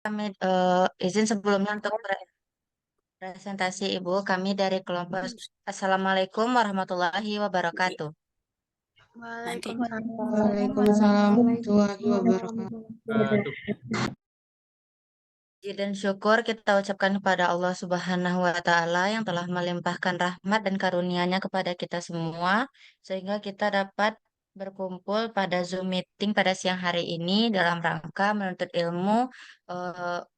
Kami izin sebelumnya untuk presentasi Ibu. Kami dari kelompok Assalamualaikum warahmatullahi wabarakatuh. Waalaikumsalam warahmatullahi wabarakatuh. Puji dan syukur kita ucapkan kepada Allah Subhanahu wa Ta'ala yang telah melimpahkan rahmat dan karunia-Nya kepada kita semua, sehingga kita dapat berkumpul pada Zoom meeting pada siang hari ini dalam rangka menuntut ilmu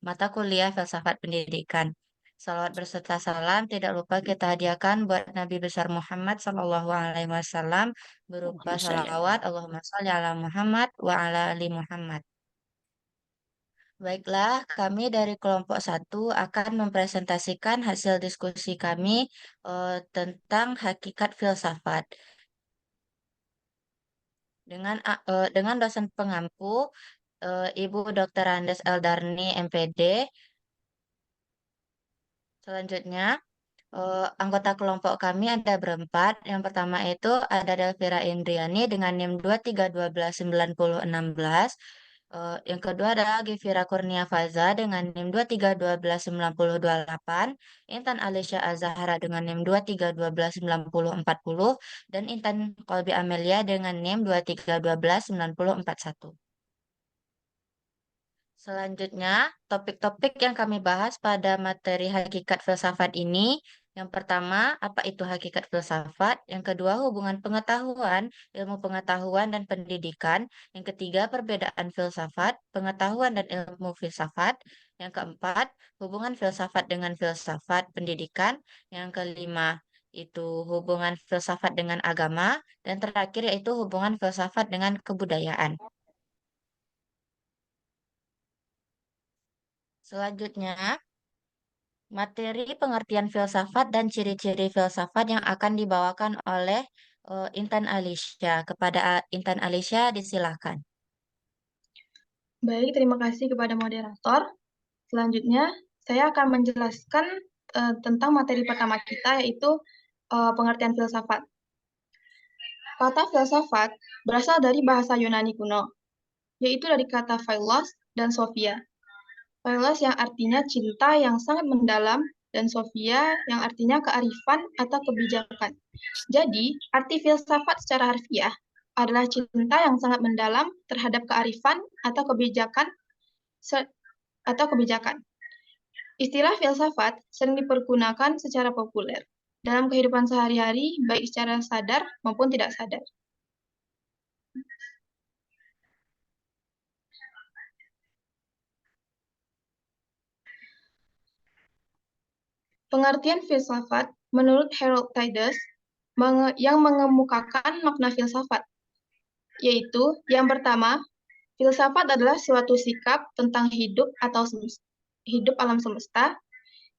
mata kuliah filsafat pendidikan. Salawat berserta salam tidak lupa kita hadiahkan buat Nabi besar Muhammad Sallallahu Alaihi Wasallam berupa salawat Allahumma sholli ala Muhammad wa ala ali Muhammad. Baiklah, kami dari kelompok satu akan mempresentasikan hasil diskusi kami tentang hakikat filsafat dengan dosen pengampu Ibu Dr. Andes Eldarni MPD. Selanjutnya, anggota kelompok kami ada berempat. Yang pertama itu ada Delvira Indriani dengan NIM 23129016. Yang kedua adalah Givira Kurnia Faza dengan NIM 23129028. Intan Alicia Azahara dengan NIM 23129040. Dan Intan Kolbi Amelia dengan NIM 23129041. Selanjutnya, topik-topik yang kami bahas pada materi hakikat filsafat ini, yang pertama, apa itu hakikat filsafat? Yang kedua, hubungan pengetahuan, ilmu pengetahuan dan pendidikan. Yang ketiga, perbedaan filsafat, pengetahuan dan ilmu filsafat. Yang keempat, hubungan filsafat dengan filsafat pendidikan. Yang kelima, itu hubungan filsafat dengan agama. Dan terakhir yaitu hubungan filsafat dengan kebudayaan. Selanjutnya, materi pengertian filsafat dan ciri-ciri filsafat yang akan dibawakan oleh Intan Alicia. Kepada Intan Alicia, disilakan. Baik, terima kasih kepada moderator. Selanjutnya, saya akan menjelaskan tentang materi pertama kita, yaitu pengertian filsafat. Kata filsafat berasal dari bahasa Yunani kuno, yaitu dari kata philos dan sophia. Philos yang artinya cinta yang sangat mendalam, dan sophia yang artinya kearifan atau kebijakan. Jadi, arti filsafat secara harfiah adalah cinta yang sangat mendalam terhadap kearifan atau kebijakan. Istilah filsafat sering dipergunakan secara populer dalam kehidupan sehari-hari, baik secara sadar maupun tidak sadar. Pengertian filsafat menurut Harold Tides yang mengemukakan makna filsafat, yaitu yang pertama, filsafat adalah suatu sikap tentang hidup atau hidup alam semesta.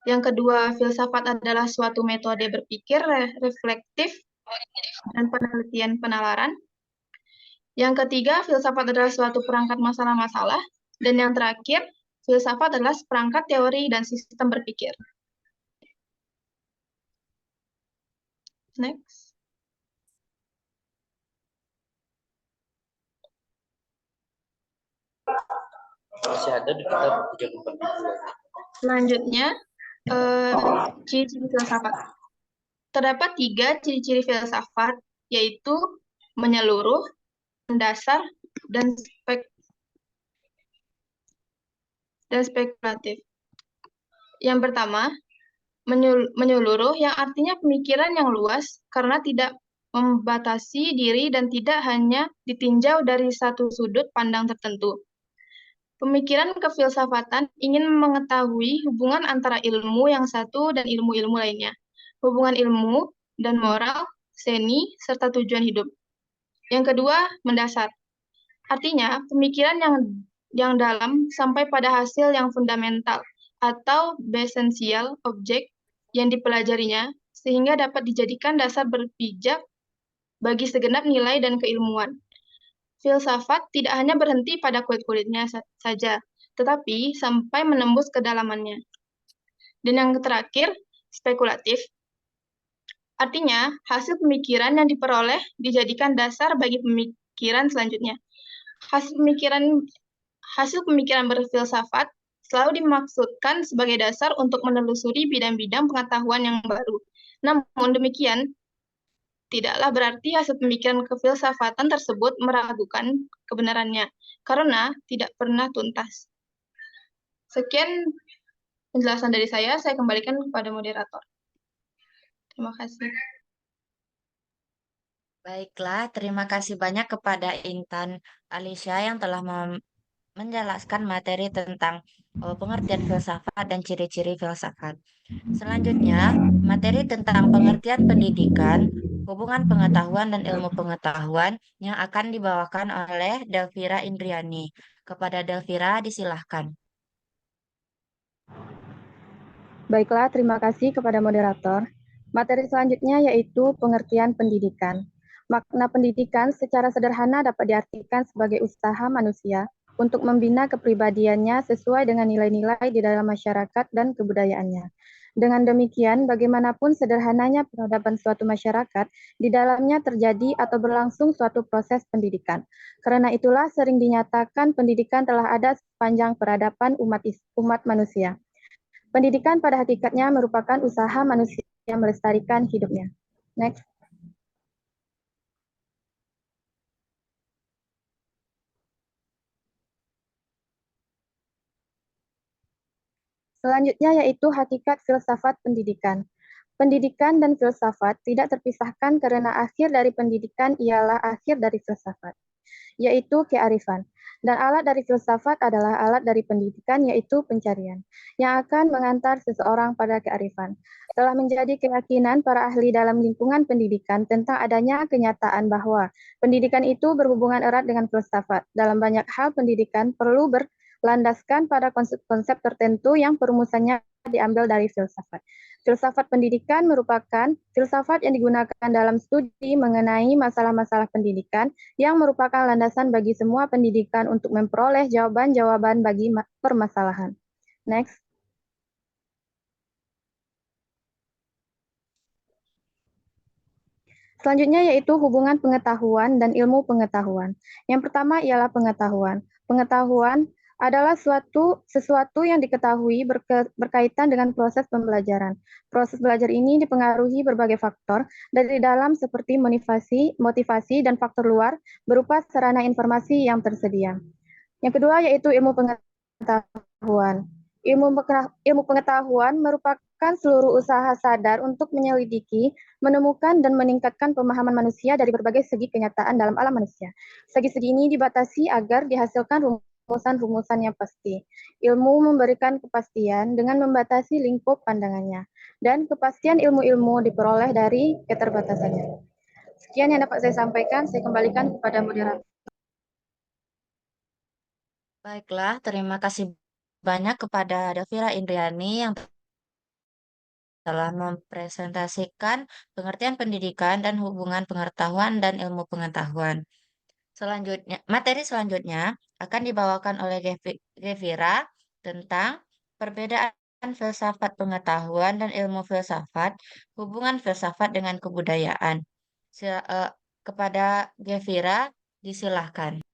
Yang kedua, filsafat adalah suatu metode berpikir reflektif dan penelitian penalaran. Yang ketiga, filsafat adalah suatu perangkat masalah-masalah. Dan yang terakhir, filsafat adalah seperangkat teori dan sistem berpikir. Next. Masih ada di kitab 34 bulan. Selanjutnya, ciri-ciri filsafat. Terdapat 3 ciri-ciri filsafat, yaitu menyeluruh, mendasar, dan spekulatif. Yang pertama, menyeluruh yang artinya pemikiran yang luas karena tidak membatasi diri dan tidak hanya ditinjau dari satu sudut pandang tertentu. Pemikiran kefilsafatan ingin mengetahui hubungan antara ilmu yang satu dan ilmu-ilmu lainnya, hubungan ilmu dan moral, seni, serta tujuan hidup. Yang kedua, mendasar. Artinya, pemikiran yang dalam sampai pada hasil yang fundamental atau esensial objek yang dipelajarinya, sehingga dapat dijadikan dasar berpijak bagi segenap nilai dan keilmuan. Filsafat tidak hanya berhenti pada kulit-kulitnya saja, tetapi sampai menembus kedalamannya. Dan yang terakhir, spekulatif. Artinya, hasil pemikiran yang diperoleh dijadikan dasar bagi pemikiran selanjutnya. Hasil pemikiran berfilsafat selalu dimaksudkan sebagai dasar untuk menelusuri bidang-bidang pengetahuan yang baru. Namun demikian, tidaklah berarti hasil pemikiran kefilsafatan tersebut meragukan kebenarannya, karena tidak pernah tuntas. Sekian penjelasan dari saya kembalikan kepada moderator. Terima kasih. Baiklah, terima kasih banyak kepada Intan Alicia yang telah menjelaskan materi tentang pengertian filsafat dan ciri-ciri filsafat. Selanjutnya, materi tentang pengertian pendidikan, hubungan pengetahuan dan ilmu pengetahuan yang akan dibawakan oleh Delvira Indriani. Kepada Delvira, disilahkan. Baiklah, terima kasih kepada moderator. Materi selanjutnya yaitu pengertian pendidikan. Makna pendidikan secara sederhana dapat diartikan sebagai usaha manusia untuk membina kepribadiannya sesuai dengan nilai-nilai di dalam masyarakat dan kebudayaannya. Dengan demikian, bagaimanapun sederhananya peradaban suatu masyarakat, di dalamnya terjadi atau berlangsung suatu proses pendidikan. Karena itulah sering dinyatakan pendidikan telah ada sepanjang peradaban umat manusia. Pendidikan pada hakikatnya merupakan usaha manusia melestarikan hidupnya. Next. Selanjutnya yaitu hakikat filsafat pendidikan. Pendidikan dan filsafat tidak terpisahkan karena akhir dari pendidikan ialah akhir dari filsafat, yaitu kearifan. Dan alat dari filsafat adalah alat dari pendidikan, yaitu pencarian, yang akan mengantar seseorang pada kearifan. Telah menjadi keyakinan para ahli dalam lingkungan pendidikan tentang adanya kenyataan bahwa pendidikan itu berhubungan erat dengan filsafat. Dalam banyak hal, pendidikan perlu berlandaskan pada konsep-konsep tertentu yang perumusannya diambil dari filsafat. Filsafat pendidikan merupakan filsafat yang digunakan dalam studi mengenai masalah-masalah pendidikan yang merupakan landasan bagi semua pendidikan untuk memperoleh jawaban-jawaban bagi permasalahan. Next. Selanjutnya yaitu hubungan pengetahuan dan ilmu pengetahuan. Yang pertama ialah pengetahuan. Pengetahuan adalah sesuatu yang diketahui berkaitan dengan proses pembelajaran. Proses belajar ini dipengaruhi berbagai faktor dari dalam seperti motivasi dan faktor luar berupa sarana informasi yang tersedia. Yang kedua yaitu ilmu pengetahuan. Ilmu pengetahuan merupakan seluruh usaha sadar untuk menyelidiki, menemukan, dan meningkatkan pemahaman manusia dari berbagai segi kenyataan dalam alam manusia. Segi-segi ini dibatasi agar dihasilkan rumusan-rumusan yang pasti. Ilmu memberikan kepastian dengan membatasi lingkup pandangannya, dan kepastian ilmu-ilmu diperoleh dari keterbatasannya. Sekian yang dapat saya sampaikan, saya kembalikan kepada moderator. Baiklah, terima kasih banyak kepada Delvira Indriani yang telah mempresentasikan pengertian pendidikan dan hubungan pengetahuan dan ilmu pengetahuan. Selanjutnya, materi selanjutnya akan dibawakan oleh Gevira tentang perbedaan filsafat pengetahuan dan ilmu filsafat, hubungan filsafat dengan kebudayaan. Kepada Gevira, disilahkan.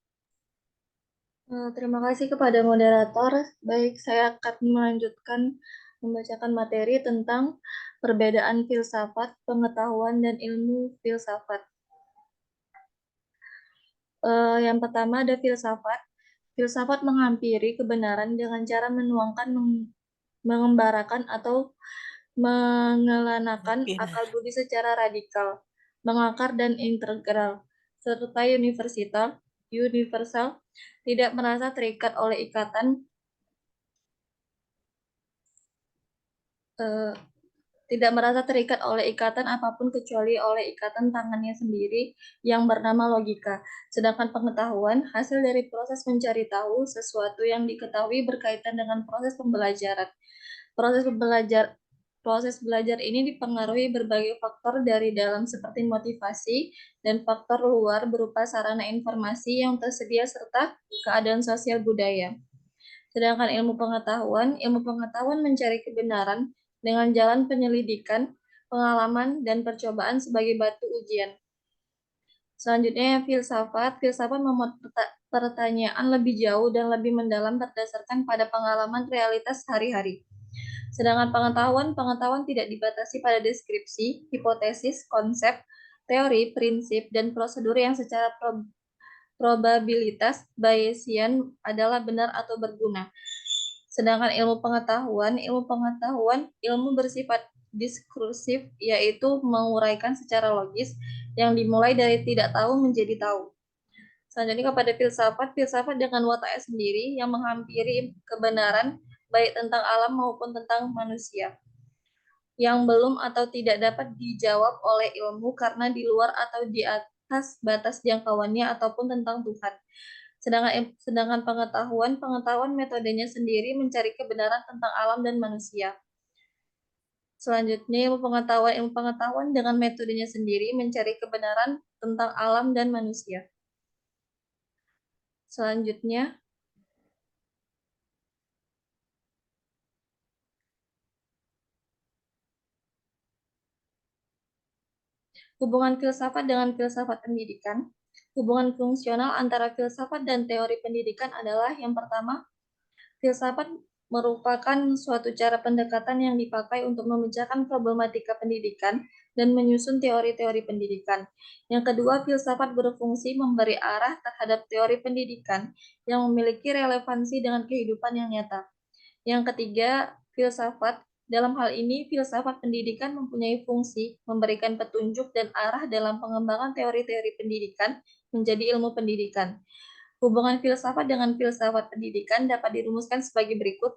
Terima kasih kepada moderator. Baik, saya akan melanjutkan membacakan materi tentang perbedaan filsafat, pengetahuan, dan ilmu filsafat. Yang pertama ada filsafat. Filsafat menghampiri kebenaran dengan cara menuangkan, mengembarakan, atau mengelanakan akal budi secara radikal, mengakar dan integral, serta universal, tidak merasa terikat oleh ikatan apapun kecuali oleh ikatan tangannya sendiri yang bernama logika. Sedangkan pengetahuan hasil dari proses mencari tahu sesuatu yang diketahui berkaitan dengan proses pembelajaran. Proses belajar ini dipengaruhi berbagai faktor dari dalam seperti motivasi dan faktor luar berupa sarana informasi yang tersedia serta keadaan sosial budaya. Sedangkan ilmu pengetahuan mencari kebenaran dengan jalan penyelidikan, pengalaman, dan percobaan sebagai batu ujian. Selanjutnya filsafat pertanyaan lebih jauh dan lebih mendalam berdasarkan pada pengalaman realitas sehari-hari. Sedangkan pengetahuan tidak dibatasi pada deskripsi, hipotesis, konsep, teori, prinsip, dan prosedur yang secara probabilitas Bayesian adalah benar atau berguna. Sedangkan ilmu bersifat diskursif, yaitu menguraikan secara logis yang dimulai dari tidak tahu menjadi tahu. Selanjutnya kepada filsafat dengan wataknya sendiri yang menghampiri kebenaran baik tentang alam maupun tentang manusia yang belum atau tidak dapat dijawab oleh ilmu karena di luar atau di atas batas jangkauannya ataupun tentang Tuhan. Sedangkan pengetahuan metodenya sendiri mencari kebenaran tentang alam dan manusia. Selanjutnya ilmu pengetahuan dengan metodenya sendiri mencari kebenaran tentang alam dan manusia. Selanjutnya hubungan filsafat dengan filsafat pendidikan. Hubungan fungsional antara filsafat dan teori pendidikan adalah yang pertama, filsafat merupakan suatu cara pendekatan yang dipakai untuk memecahkan problematika pendidikan dan menyusun teori-teori pendidikan. Yang kedua, filsafat berfungsi memberi arah terhadap teori pendidikan yang memiliki relevansi dengan kehidupan yang nyata. Yang ketiga, filsafat. Dalam hal ini, filsafat pendidikan mempunyai fungsi memberikan petunjuk dan arah dalam pengembangan teori-teori pendidikan menjadi ilmu pendidikan. Hubungan filsafat dengan filsafat pendidikan dapat dirumuskan sebagai berikut.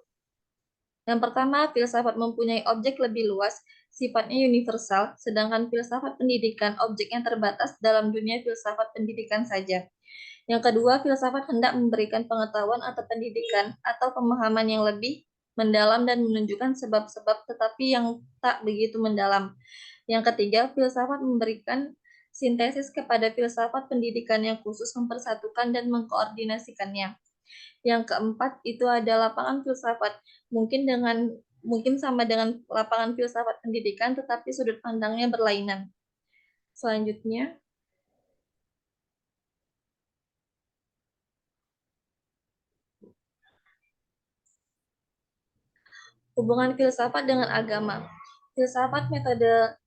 Yang pertama, filsafat mempunyai objek lebih luas, sifatnya universal, sedangkan filsafat pendidikan objeknya terbatas dalam dunia filsafat pendidikan saja. Yang kedua, filsafat hendak memberikan pengetahuan atau pendidikan atau pemahaman yang lebih mendalam dan menunjukkan sebab-sebab tetapi yang tak begitu mendalam. Yang ketiga, filsafat memberikan sintesis kepada filsafat pendidikan yang khusus mempersatukan dan mengkoordinasikannya. Yang keempat, itu ada lapangan filsafat. Mungkin sama dengan lapangan filsafat pendidikan, tetapi sudut pandangnya berlainan. Selanjutnya, hubungan filsafat dengan agama. Filsafat metode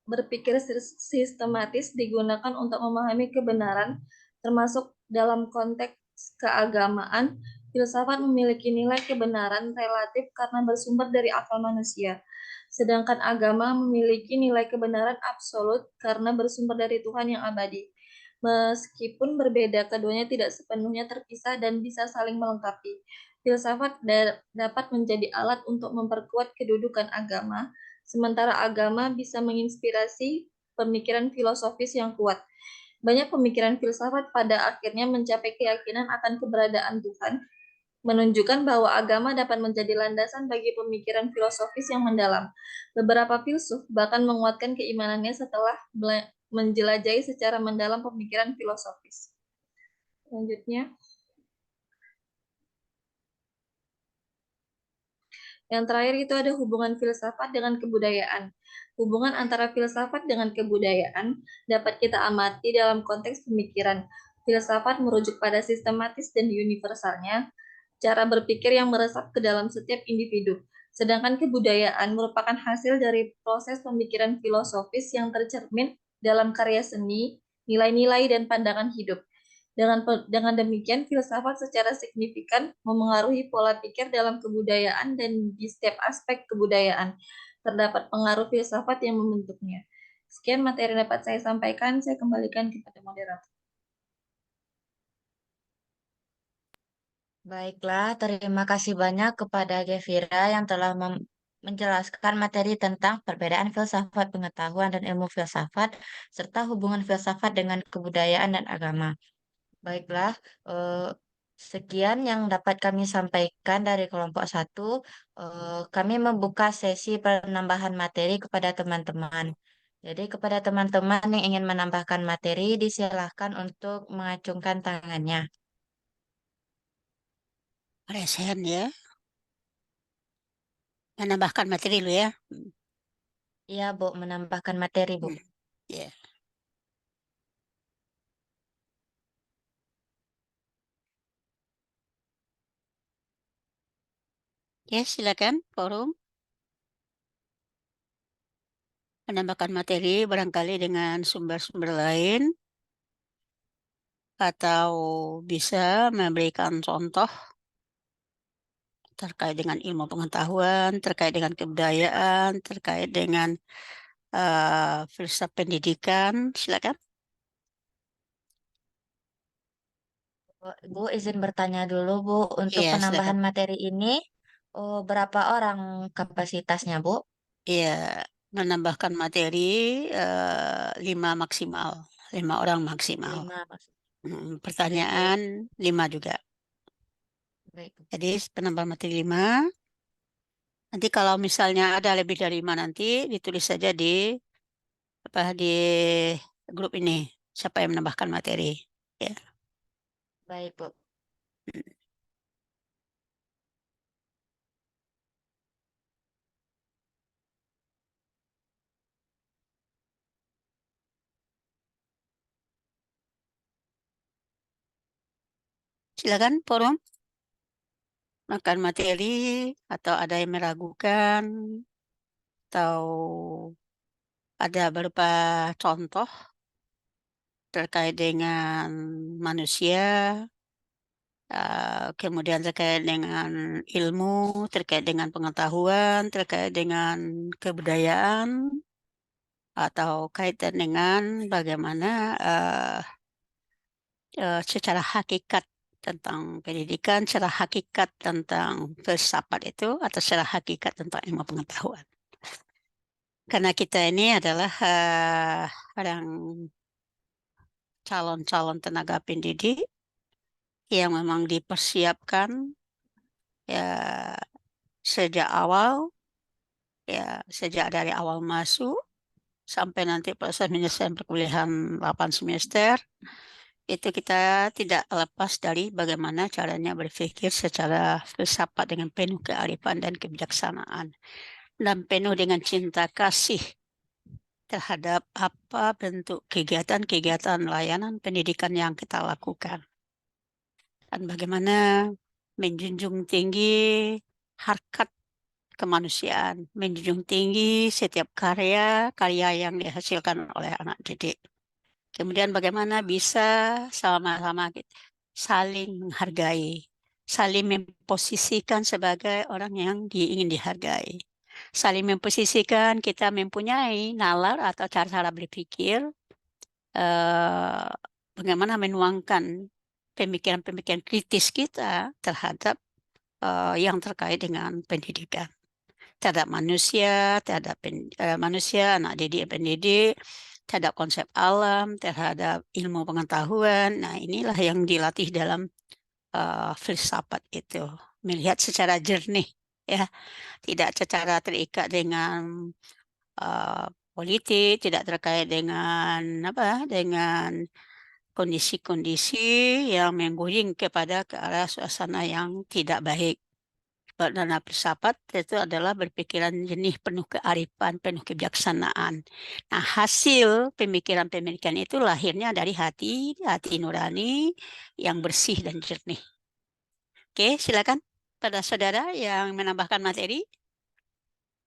berpikir sistematis digunakan untuk memahami kebenaran, termasuk dalam konteks keagamaan. Filsafat memiliki nilai kebenaran relatif karena bersumber dari akal manusia, sedangkan agama memiliki nilai kebenaran absolut karena bersumber dari Tuhan yang abadi. Meskipun berbeda, keduanya tidak sepenuhnya terpisah dan bisa saling melengkapi. Filsafat dapat menjadi alat untuk memperkuat kedudukan agama, sementara agama bisa menginspirasi pemikiran filosofis yang kuat. Banyak pemikiran filsafat pada akhirnya mencapai keyakinan akan keberadaan Tuhan, menunjukkan bahwa agama dapat menjadi landasan bagi pemikiran filosofis yang mendalam. Beberapa filsuf bahkan menguatkan keimanannya setelah menjelajahi secara mendalam pemikiran filosofis. Selanjutnya, yang terakhir itu ada hubungan filsafat dengan kebudayaan. Hubungan antara filsafat dengan kebudayaan dapat kita amati dalam konteks pemikiran. Filsafat merujuk pada sistematis dan universalnya, cara berpikir yang meresap ke dalam setiap individu. Sedangkan kebudayaan merupakan hasil dari proses pemikiran filosofis yang tercermin dalam karya seni, nilai-nilai, dan pandangan hidup. Dengan demikian, filsafat secara signifikan memengaruhi pola pikir dalam kebudayaan dan di setiap aspek kebudayaan. Terdapat pengaruh filsafat yang membentuknya. Sekian materi yang dapat saya sampaikan, saya kembalikan kepada moderator. Baiklah, terima kasih banyak kepada Gevira yang telah menjelaskan materi tentang perbedaan filsafat pengetahuan dan ilmu filsafat, serta hubungan filsafat dengan kebudayaan dan agama. Baiklah, sekian yang dapat kami sampaikan dari kelompok 1. Kami membuka sesi penambahan materi kepada teman-teman. Jadi kepada teman-teman yang ingin menambahkan materi, disilahkan untuk mengacungkan tangannya. Resen ya. Menambahkan materi lu ya. Iya, Bu, menambahkan materi, Bu. Ya. Ya, silakan forum menambahkan materi barangkali dengan sumber-sumber lain atau bisa memberikan contoh terkait dengan ilmu pengetahuan, terkait dengan kebudayaan, terkait dengan filsafat pendidikan. Silakan. Bu, izin bertanya dulu, Bu. Untuk Iya, silakan. penambahan materi ini, berapa orang kapasitasnya, Bu? Iya, menambahkan materi 5 maksimal, 5 orang maksimal. 5, Mas. Baik, Bu. Pertanyaan 5 juga. Baik, Bu. Jadi penambah materi 5. Nanti kalau misalnya ada lebih dari 5 nanti ditulis saja di di grup ini siapa yang menambahkan materi. Ya. Baik, Bu. Silakan forum makan materi atau ada yang meragukan atau ada berupa contoh terkait dengan manusia, kemudian terkait dengan ilmu, terkait dengan pengetahuan, terkait dengan kebudayaan, atau kaitan dengan bagaimana secara hakikat tentang pendidikan, secara hakikat tentang filsafat itu, atau secara hakikat tentang ilmu pengetahuan. Karena kita ini adalah orang calon-calon tenaga pendidik yang memang dipersiapkan ya sejak awal, ya sejak dari awal masuk sampai nanti proses penyelesaian perkuliahan 8 semester, itu kita tidak lepas dari bagaimana caranya berpikir secara filsafat dengan penuh kearifan dan kebijaksanaan dan penuh dengan cinta kasih terhadap apa bentuk kegiatan-kegiatan layanan pendidikan yang kita lakukan. Dan bagaimana menjunjung tinggi harkat kemanusiaan, menjunjung tinggi setiap karya yang dihasilkan oleh anak didik. Kemudian bagaimana bisa sama-sama kita saling menghargai, saling memposisikan sebagai orang yang ingin dihargai. Saling memposisikan kita mempunyai nalar atau cara-cara berpikir, eh, bagaimana menuangkan pemikiran-pemikiran kritis kita terhadap yang terkait dengan pendidikan. Terhadap manusia, terhadap manusia, anak didik, pendidik, terhadap konsep alam, terhadap ilmu pengetahuan. Nah, inilah yang dilatih dalam filsafat itu. Melihat secara jernih, ya, tidak secara terikat dengan uh, politik, tidak terkait dengan dengan kondisi-kondisi yang mengguling kepada ke arah suasana yang tidak baik. Dana filsafat itu adalah berpikiran jernih, penuh kearifan, penuh kebijaksanaan. Nah, hasil pemikiran-pemikiran itu lahirnya dari hati nurani yang bersih dan jernih. Oke, silakan pada saudara yang menambahkan materi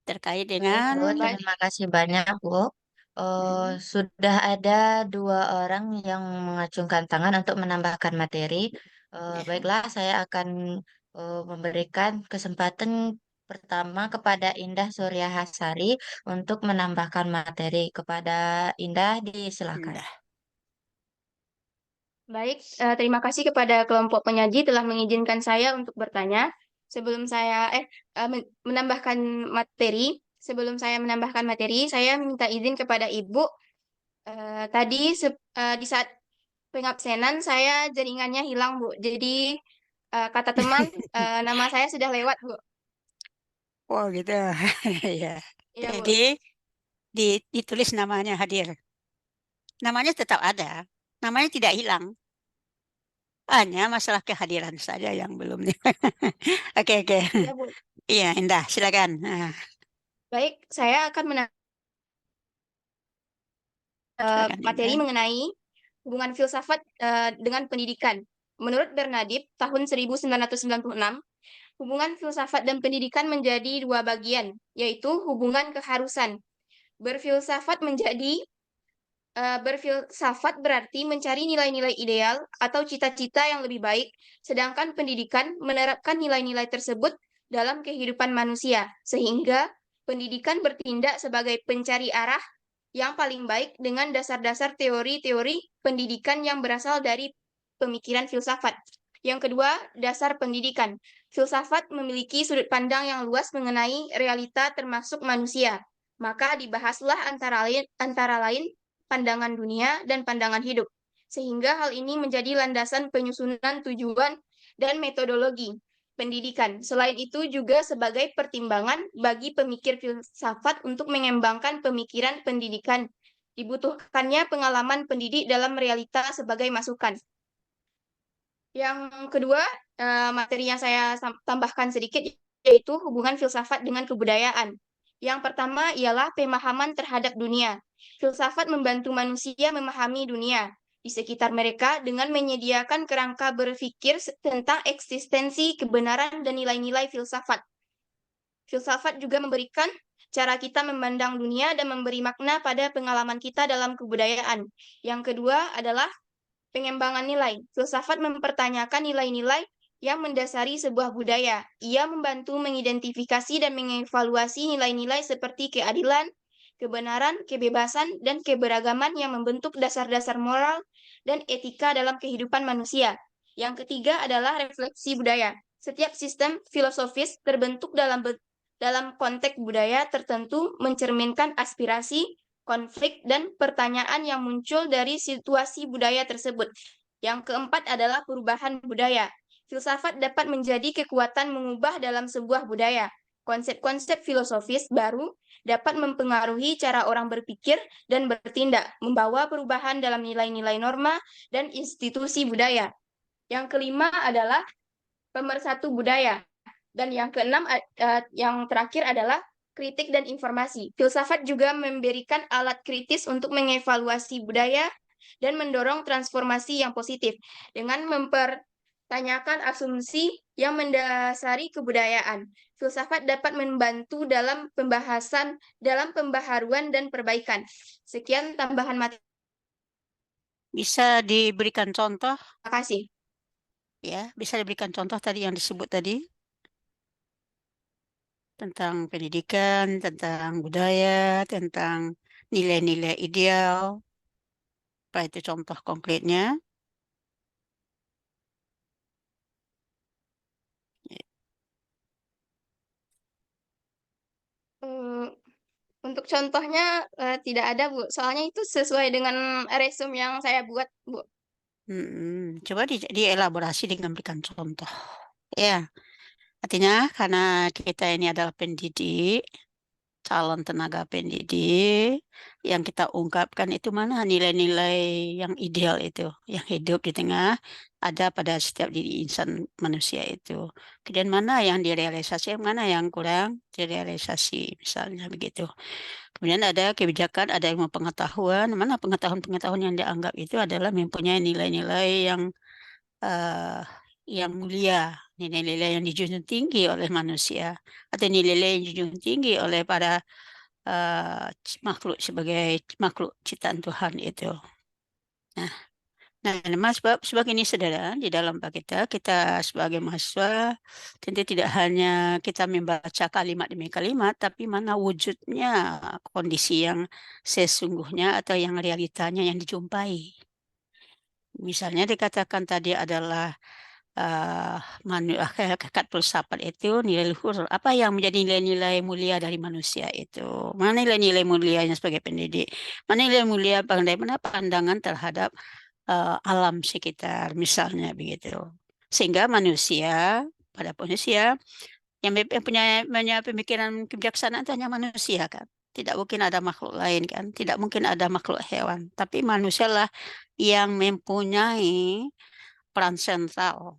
terkait Baik, dengan Bu. Terima kasih banyak, Bu. Sudah ada 2 orang yang mengacungkan tangan untuk menambahkan materi. Baiklah, saya akan memberikan kesempatan pertama kepada Indah Surya Hasari untuk menambahkan materi. Kepada Indah, disilakan. Indah. Baik, terima kasih kepada kelompok penyaji telah mengizinkan saya untuk bertanya. Sebelum saya menambahkan materi, sebelum saya menambahkan materi, saya minta izin kepada Ibu. Tadi di saat pengabsenan saya jaringannya hilang, Bu. Jadi kata teman, nama saya sudah lewat, Bu. Oh gitu. Ya. Iya, Bu. Jadi ditulis namanya hadir. Namanya tetap ada. Namanya tidak hilang. Hanya masalah kehadiran saja yang belum. Oke, oke. Iya, Bu. Iya, Indah, silakan. Nah, Baik, saya akan silakan materi Indah. mengenai hubungan filsafat dengan pendidikan. Menurut Bernadette, tahun 1996, hubungan filsafat dan pendidikan menjadi dua bagian, yaitu hubungan keharusan. Berfilsafat berarti mencari nilai-nilai ideal atau cita-cita yang lebih baik, sedangkan pendidikan menerapkan nilai-nilai tersebut dalam kehidupan manusia, sehingga pendidikan bertindak sebagai pencari arah yang paling baik dengan dasar-dasar teori-teori pendidikan yang berasal dari pemikiran filsafat. Yang kedua, dasar pendidikan. Filsafat memiliki sudut pandang yang luas mengenai realita termasuk manusia. Maka dibahaslah antara lain pandangan dunia dan pandangan hidup. Sehingga hal ini menjadi landasan penyusunan tujuan dan metodologi pendidikan. Selain itu juga sebagai pertimbangan bagi pemikir filsafat untuk mengembangkan pemikiran pendidikan. Dibutuhkannya pengalaman pendidik dalam realita sebagai masukan. Yang kedua, materi yang saya tambahkan sedikit, yaitu hubungan filsafat dengan kebudayaan. Yang pertama ialah pemahaman terhadap dunia. Filsafat membantu manusia memahami dunia di sekitar mereka dengan menyediakan kerangka berpikir tentang eksistensi, kebenaran, dan nilai-nilai filsafat. Filsafat juga memberikan cara kita memandang dunia dan memberi makna pada pengalaman kita dalam kebudayaan. Yang kedua adalah pengembangan nilai. Filsafat mempertanyakan nilai-nilai yang mendasari sebuah budaya. Ia membantu mengidentifikasi dan mengevaluasi nilai-nilai seperti keadilan, kebenaran, kebebasan, dan keberagaman yang membentuk dasar-dasar moral dan etika dalam kehidupan manusia. Yang ketiga adalah refleksi budaya. Setiap sistem filosofis terbentuk dalam konteks budaya tertentu mencerminkan aspirasi, konflik, dan pertanyaan yang muncul dari situasi budaya tersebut. Yang keempat adalah perubahan budaya. Filsafat dapat menjadi kekuatan mengubah dalam sebuah budaya. Konsep-konsep filosofis baru dapat mempengaruhi cara orang berpikir dan bertindak, membawa perubahan dalam nilai-nilai norma dan institusi budaya. Yang kelima adalah pemersatu budaya. Dan yang keenam, yang terakhir adalah kritik dan informasi. Filsafat juga memberikan alat kritis untuk mengevaluasi budaya dan mendorong transformasi yang positif dengan mempertanyakan asumsi yang mendasari kebudayaan. Filsafat dapat membantu dalam pembaharuan dan perbaikan. Sekian tambahan materi. Bisa diberikan contoh, Terima kasih. ya, bisa diberikan contoh tadi yang disebut tadi tentang pendidikan, tentang budaya, tentang nilai-nilai ideal. Apa itu contoh konkretnya? Untuk contohnya tidak ada, Bu. Soalnya itu sesuai dengan resume yang saya buat, Bu. Coba dielaborasi dengan berikan contoh. Ya, artinya karena kita ini adalah pendidik, calon tenaga pendidik, yang kita ungkapkan itu mana nilai-nilai yang ideal itu, yang hidup di tengah ada pada setiap diri insan manusia itu. Kemudian mana yang direalisasi, mana yang kurang direalisasi, misalnya begitu. Kemudian ada kebijakan, ada ilmu pengetahuan, mana pengetahuan-pengetahuan yang dianggap itu adalah mempunyai nilai-nilai eh, yang mulia, nilai-nilai yang dijunjung tinggi oleh manusia, atau nilai-nilai yang dijunjung tinggi oleh para makhluk sebagai makhluk ciptaan Tuhan itu. Nah, sebab ini saudara, di dalam kita sebagai mahasiswa tentu tidak hanya kita membaca kalimat demi kalimat, tapi mana wujudnya kondisi yang sesungguhnya atau yang realitanya yang dijumpai. Misalnya dikatakan tadi adalah hakikat filsafat itu nilai luhur. Apa yang menjadi nilai-nilai mulia dari manusia itu? Mana nilai-nilai mulianya sebagai pendidik? Mana nilai mulia bagaimana pandangan terhadap alam sekitar, misalnya begitu. Sehingga pada manusia yang punya pemikiran kebijaksanaan itu hanya manusia kan. Tidak mungkin ada makhluk lain kan. Tidak mungkin ada makhluk hewan. Tapi manusialah yang mempunyai peran sentral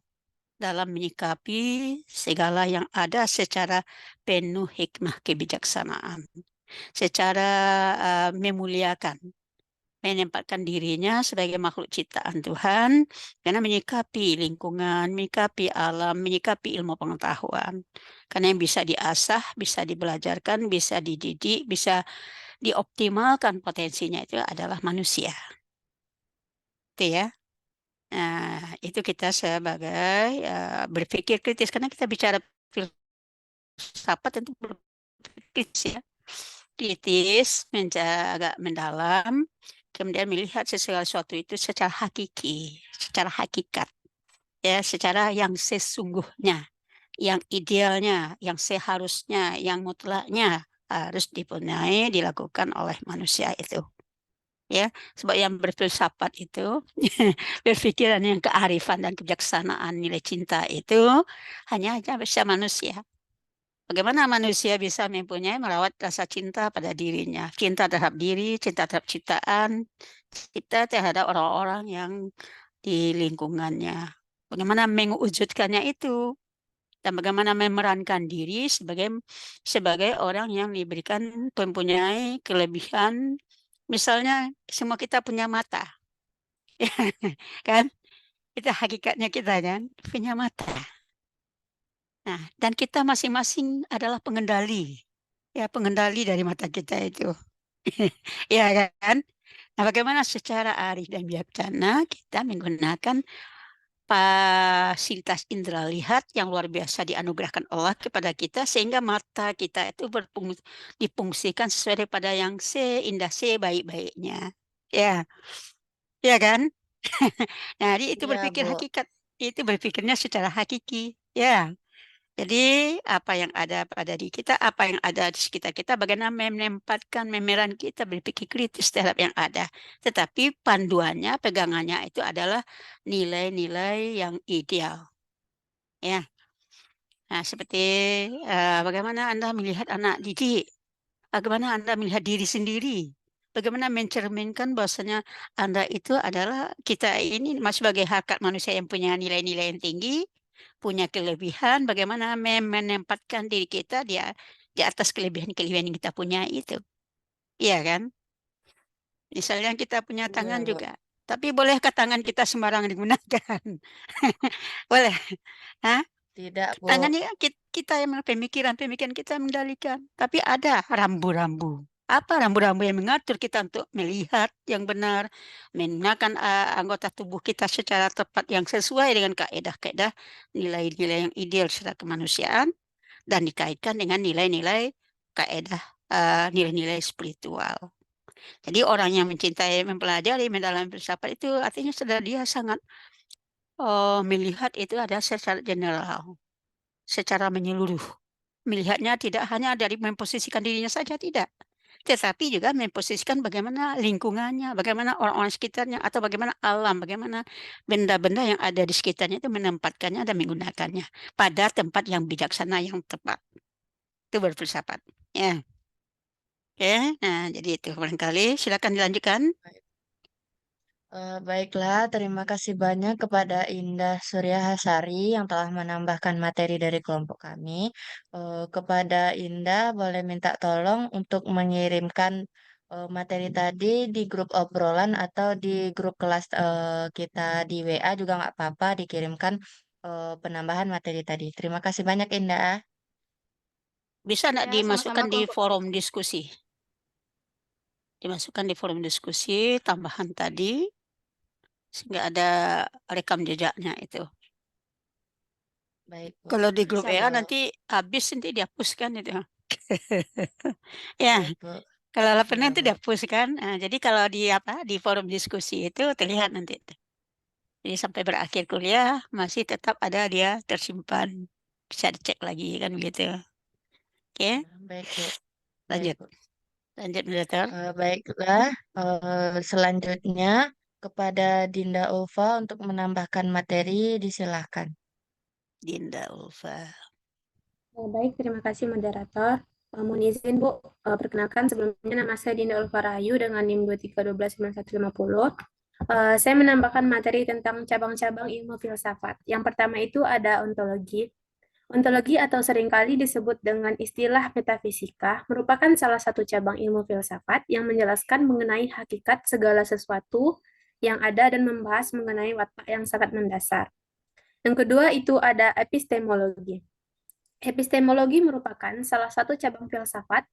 dalam menyikapi segala yang ada secara penuh hikmah kebijaksanaan, secara memuliakan menempatkan dirinya sebagai makhluk ciptaan Tuhan, karena menyikapi lingkungan, menyikapi alam, menyikapi ilmu pengetahuan. Karena yang bisa diasah, bisa dibelajarkan, bisa dididik, bisa dioptimalkan potensinya itu adalah manusia. Itu ya. Nah, itu kita sebagai berpikir kritis, karena kita bicara filsafat tentu berkritis ya. Kritis, agak mendalam, kemudian melihat sesuatu itu secara hakiki, secara hakikat, ya, secara yang sesungguhnya, yang idealnya, yang seharusnya, yang mutlaknya harus dipunyai, dilakukan oleh manusia itu. Ya, sebab yang berfilsafat itu berpikiran yang kearifan dan kebijaksanaan nilai cinta itu hanya bisa manusia. Bagaimana manusia bisa mempunyai merawat rasa cinta pada dirinya, cinta terhadap diri, cinta terhadap ciptaan, cinta terhadap orang-orang yang di lingkungannya. Bagaimana mewujudkannya itu dan bagaimana memerankan diri sebagai orang yang diberikan mempunyai kelebihan. Misalnya semua kita punya mata, kan? Itu hakikatnya kita kan punya mata. Nah, dan kita masing-masing adalah pengendali. Ya, pengendali dari mata kita itu. Ya kan? Nah, bagaimana secara arif dan bijaksana kita menggunakan fasilitas indera lihat yang luar biasa dianugerahkan Allah kepada kita sehingga mata kita itu difungsikan sesuai pada yang seindah sebaik-baiknya. Ya, ya kan? Nah, jadi itu Iya, berpikir Bu. hakikat, itu berpikirnya secara hakiki. Ya. Jadi apa yang ada pada diri kita, apa yang ada di sekitar kita, bagaimana menempatkan memeran kita berpikir kritis terhadap yang ada. Tetapi panduannya, pegangannya itu adalah nilai-nilai yang ideal. Ya, nah seperti bagaimana Anda melihat anak didik, bagaimana Anda melihat diri sendiri, bagaimana mencerminkan bahwasanya Anda itu adalah kita ini masih sebagai hakikat manusia yang punya nilai-nilai yang tinggi, punya kelebihan, bagaimana menempatkan diri kita di atas kelebihan-kelebihan yang kita punya itu. Iya kan? Misalnya kita punya Iya, tangan Bu. juga. Tapi bolehkah tangan kita sembarangan digunakan? Boleh. Hah? Tidak, Bu. Tangannya kita yang pemikiran-pemikiran kita mengendalikan. Tapi ada rambu-rambu. Apa rambu-rambu yang mengatur kita untuk melihat yang benar, menggunakan anggota tubuh kita secara tepat yang sesuai dengan kaedah-kaedah nilai-nilai yang ideal secara kemanusiaan dan dikaitkan dengan nilai-nilai kaedah nilai-nilai spiritual. Jadi orang yang mencintai, mempelajari, mendalami filsafat itu artinya sudah dia sangat melihat itu ada secara general, secara menyeluruh. Melihatnya tidak hanya dari memposisikan dirinya saja, tidak. Tetapi juga memposisikan bagaimana lingkungannya, bagaimana orang-orang sekitarnya, atau bagaimana alam, bagaimana benda-benda yang ada di sekitarnya itu menempatkannya dan menggunakannya pada tempat yang bijaksana yang tepat. Itu berfilsafat. Ya, oke. Nah, jadi itu barangkali. Silakan dilanjutkan. Baiklah, terima kasih banyak kepada Indah Surya Hasari yang telah menambahkan materi dari kelompok kami. Kepada Indah, boleh minta tolong untuk mengirimkan materi tadi di grup obrolan atau di grup kelas kita di WA juga nggak apa-apa, dikirimkan penambahan materi tadi. Terima kasih banyak, Indah. Bisa tidak Ya, sama-sama dimasukkan di kelompok kami. forum diskusi? Dimasukkan di forum diskusi, tambahan tadi, sehingga ada rekam jejaknya itu. Baik, Bu. Kalau di grup Bisa, WA Bu. nanti habis nanti dihapuskan itu. Ya, Baik, Bu. kalau Iya, laporan itu Bu. dihapuskan. Nah, jadi kalau di di forum diskusi itu terlihat nanti. Jadi sampai berakhir kuliah masih tetap ada dia tersimpan. Bisa dicek lagi kan begitu. Oke, Baik, Bu. Baik, lanjut. Bu. Lanjut, moderator. Baiklah, selanjutnya kepada Dinda Ulfa untuk menambahkan materi, disilahkan. Dinda Ulfa. Baik, terima kasih moderator. Mohon izin Bu, perkenalkan sebelumnya nama saya Dinda Ulfa Rahayu dengan NIM 23129150. Saya menambahkan materi tentang cabang-cabang ilmu filsafat. Yang pertama itu ada ontologi. Ontologi atau seringkali disebut dengan istilah metafisika merupakan salah satu cabang ilmu filsafat yang menjelaskan mengenai hakikat segala sesuatu yang ada dan membahas mengenai watak yang sangat mendasar. Yang kedua itu ada epistemologi. Epistemologi merupakan salah satu cabang filsafat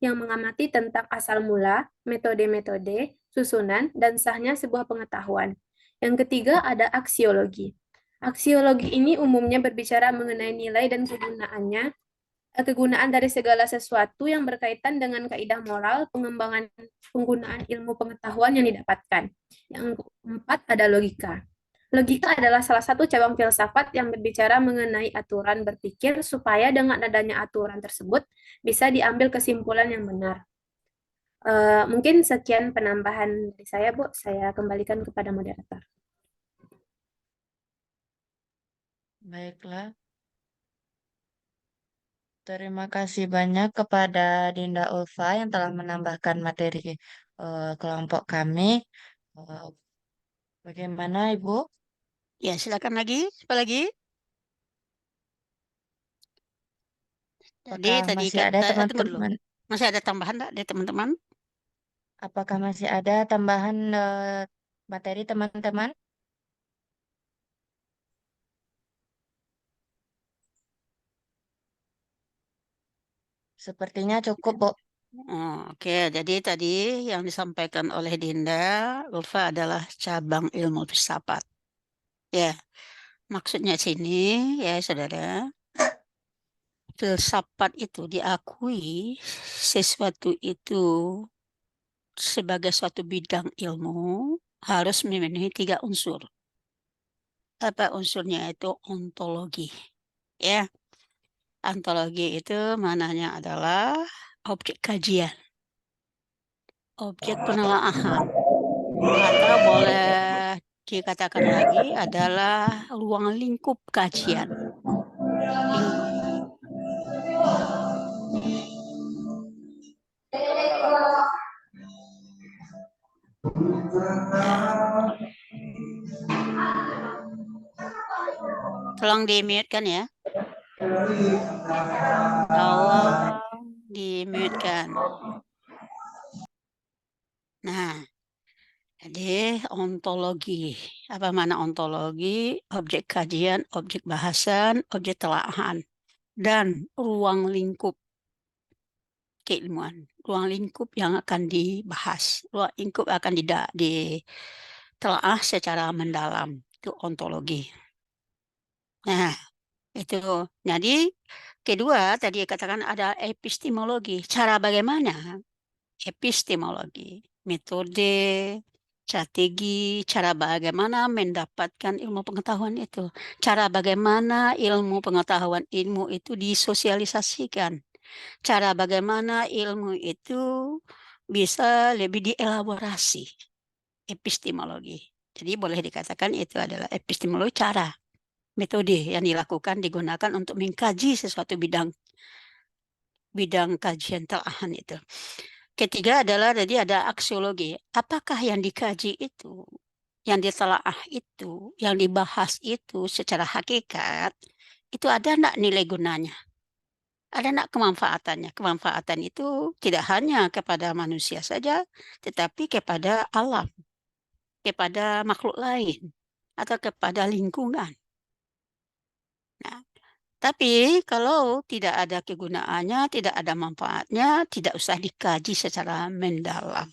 yang mengamati tentang asal mula, metode-metode, susunan, dan sahnya sebuah pengetahuan. Yang ketiga ada aksiologi. Aksiologi ini umumnya berbicara mengenai nilai dan kegunaan dari segala sesuatu yang berkaitan dengan kaidah moral, pengembangan penggunaan ilmu pengetahuan yang didapatkan. Yang keempat ada logika. Logika adalah salah satu cabang filsafat yang berbicara mengenai aturan berpikir supaya dengan adanya aturan tersebut bisa diambil kesimpulan yang benar. Mungkin sekian penambahan dari saya, Bu. Saya kembalikan kepada moderator. Baiklah. Terima kasih banyak kepada Dinda Ulfa yang telah menambahkan materi kelompok kami. Eh, Bagaimana, Ibu? Ya, silakan lagi. Apa lagi? Jadi Apakah tadi masih ada tunggu dulu. teman-teman? Masih ada tambahan enggak dari teman-teman? Apakah masih ada tambahan materi teman-teman? Sepertinya cukup, Bu. Oke, jadi tadi yang disampaikan oleh Dinda Ulfa adalah cabang ilmu filsafat. Ya, maksudnya sini ya saudara, filsafat itu diakui sesuatu itu sebagai suatu bidang ilmu harus memenuhi 3 unsur. Apa unsurnya itu? Ontologi. Ya, ontologi itu mananya adalah objek kajian, objek penelaahan, atau boleh dikatakan lagi adalah ruang lingkup kajian. Lingkup. Ya. Tolong di-mute kan ya. Tolong di-mute kan. Nah, jadi ontologi. Apa mana ontologi? Objek kajian, objek bahasan, objek telaahan, dan ruang lingkup keilmuan. Ruang lingkup yang akan dibahas. Ruang lingkup akan ditelaah secara mendalam. Itu ontologi. Nah, itu. Jadi, kedua tadi katakan ada epistemologi. Cara bagaimana? Epistemologi. Metode, strategi, cara bagaimana mendapatkan ilmu pengetahuan itu. Cara bagaimana ilmu pengetahuan ilmu itu disosialisasikan. Cara bagaimana ilmu itu bisa lebih dielaborasi. Epistemologi. Jadi boleh dikatakan itu adalah epistemologi, cara, metode yang dilakukan digunakan untuk mengkaji sesuatu bidang kajian telahan itu. Ketiga adalah jadi ada aksiologi. Apakah yang dikaji itu, yang ditelaah itu, yang dibahas itu secara hakikat, itu ada enggak nilai gunanya? Ada enggak kemanfaatannya? Kemanfaatan itu tidak hanya kepada manusia saja, tetapi kepada alam, kepada makhluk lain, atau kepada lingkungan. Nah, tapi kalau tidak ada kegunaannya, tidak ada manfaatnya, tidak usah dikaji secara mendalam.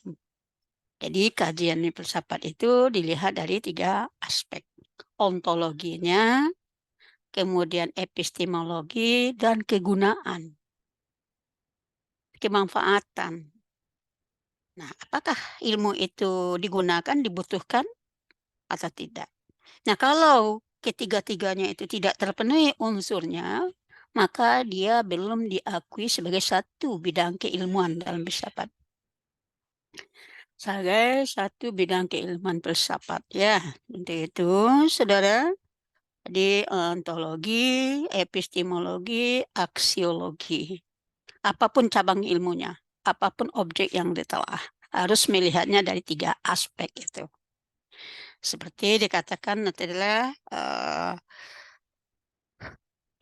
Jadi kajian filsafat itu dilihat dari 3 aspek. Ontologinya, kemudian epistemologi, dan kegunaan, kemanfaatan. Nah, apakah ilmu itu digunakan, dibutuhkan, atau tidak? Nah, kalau ketiga-tiganya itu tidak terpenuhi unsurnya, maka dia belum diakui sebagai satu bidang keilmuan dalam filsafat. Sebagai satu bidang keilmuan filsafat. Ya, untuk itu, saudara, di ontologi, epistemologi, aksiologi. Apapun cabang ilmunya, apapun objek yang ditelah, harus melihatnya dari 3 aspek itu. Seperti dikatakan adalah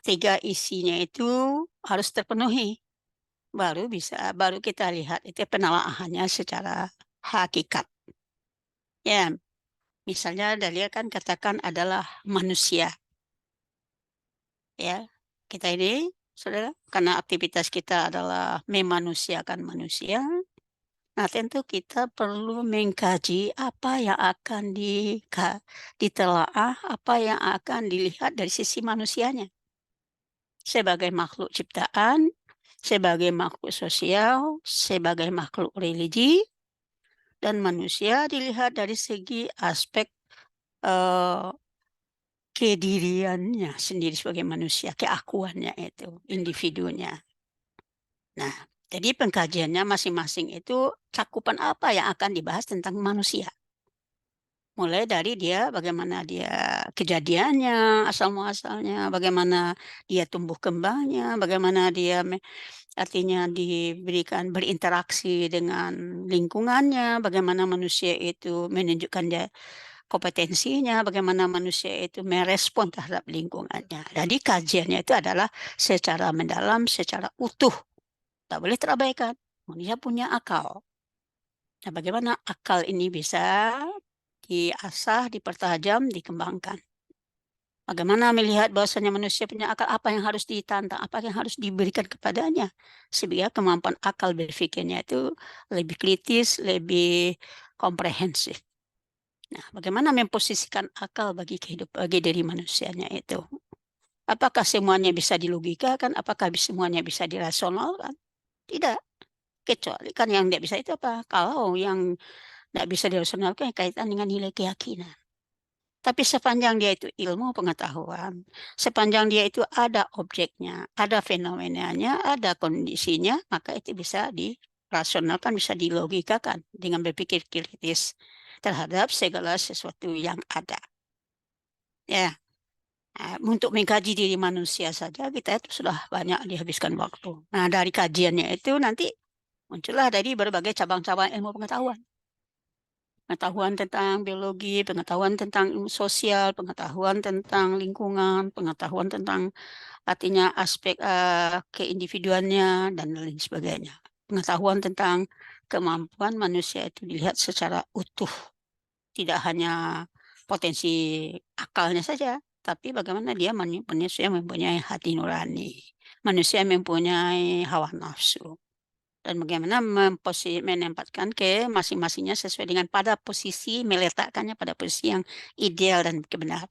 tiga isinya itu harus terpenuhi. Baru kita lihat itu penelaahannya secara hakikat. Ya, misalnya Dahlia kan katakan adalah manusia. Ya, kita ini, saudara, karena aktivitas kita adalah memanusiakan manusia, nah tentu kita perlu mengkaji apa yang akan ditelaah, apa yang akan dilihat dari sisi manusianya. Sebagai makhluk ciptaan, sebagai makhluk sosial, sebagai makhluk religi, dan manusia dilihat dari segi aspek kediriannya sendiri sebagai manusia, keakuannya itu, individunya. Nah, jadi pengkajiannya masing-masing itu cakupan apa yang akan dibahas tentang manusia. Mulai dari dia, bagaimana dia kejadiannya, asal-muasalnya, bagaimana dia tumbuh kembangnya, bagaimana dia artinya diberikan berinteraksi dengan lingkungannya, bagaimana manusia itu menunjukkan dia kompetensinya, bagaimana manusia itu merespon terhadap lingkungannya. Jadi kajiannya itu adalah secara mendalam, secara utuh. Tak boleh terabaikan. Manusia punya akal. Nah, bagaimana akal ini bisa diasah, dipertajam, dikembangkan. Bagaimana melihat bahwasanya manusia punya akal, apa yang harus ditantang, apa yang harus diberikan kepadanya. Sehingga kemampuan akal berpikirnya itu lebih kritis, lebih komprehensif. Nah, bagaimana memposisikan akal bagi diri manusianya itu? Apakah semuanya bisa dilogikakan? Apakah semuanya bisa dirasionalkan? Tidak. Kecuali kan yang tidak bisa itu apa? Kalau yang tidak bisa dirasionalkan kaitan dengan nilai keyakinan. Tapi sepanjang dia itu ilmu pengetahuan, sepanjang dia itu ada objeknya, ada fenomenanya, ada kondisinya, maka itu bisa dirasionalkan, bisa dilogikakan dengan berpikir kritis terhadap segala sesuatu yang ada. Ya, untuk mengkaji diri manusia saja kita itu sudah banyak dihabiskan waktu. Nah, dari kajiannya itu nanti muncullah dari berbagai cabang-cabang ilmu pengetahuan. Pengetahuan tentang biologi, pengetahuan tentang ilmu sosial, pengetahuan tentang lingkungan, pengetahuan tentang artinya aspek keindividuannya, dan lain sebagainya. Pengetahuan tentang kemampuan manusia itu dilihat secara utuh. Tidak hanya potensi akalnya saja, tapi bagaimana dia manusia mempunyai hati nurani. Manusia mempunyai hawa nafsu. Dan bagaimana menempatkan ke masing-masingnya sesuai dengan pada posisi, meletakkannya pada posisi yang ideal dan benar.